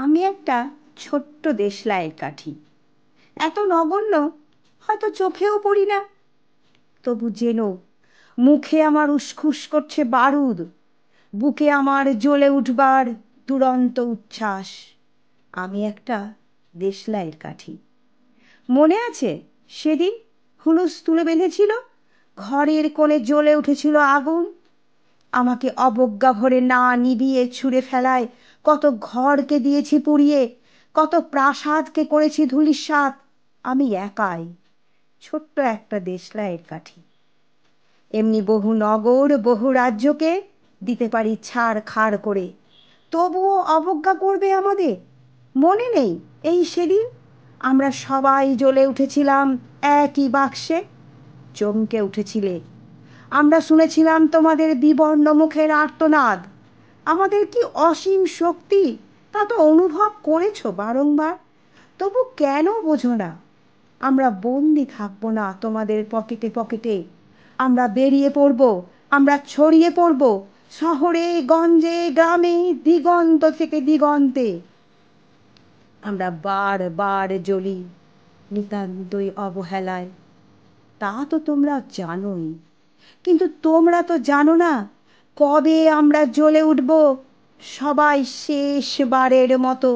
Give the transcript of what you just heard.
আমি একটা ছোট্ট দেশলাইয়ের কাঠি, এত নগণ্য হয়তো চোখেও পড়ি না। তবু যেন মুখে আমার উসখুস করছে বারুদ, বুকে আমার জ্বলে উঠবার দুরন্ত উচ্ছ্বাস। আমি একটা দেশলাইয়ের কাঠি। মনে আছে সেদিন হুলুস তুলে বেঁধেছিল, ঘরের কোণে জ্বলে উঠেছিল আগুন। আমাকে অবজ্ঞা ভরে না নিভিয়ে ছুঁড়ে ফেলায় কত ঘরকে দিয়েছি পুড়িয়ে, কত প্রাসাদকে করেছি ধূলিসাৎ। আমি একাই ছোট্ট একটা দেশলাইয়ের কাঠি। এমনি বহু নগর বহু রাজ্যকে দিতে পারি ছাড় খাড় করে, তবুও অবজ্ঞা করবে আমাদের। মনে নেই এই সেদিন আমরা সবাই জ্বলে উঠেছিলাম একই বাক্সে? চমকে উঠেছিলে, আমরা শুনেছিলাম তোমাদের বিবর্ণ মুখের আর্তনাদ। আমাদের কি অসীম শক্তি তা তো অনুভব করেছ বারংবার। তবু কেন বোঝো না? আমরা বন্দি থাকবো না তোমাদের পকেটে পকেটে। আমরা বেরিয়ে পড়ব, আমরা ছড়িয়ে পড়ব শহরে গঞ্জে গ্রামে দিগন্ত থেকে দিগন্তে। আমরা বার বার জ্বলি নিতান্তই অবহেলায়, তা তো তোমরা জানোই। কিন্তু তোমরা তো জানো না কবে আমরা জ্বলে উঠব সবাই শেষবারের মতো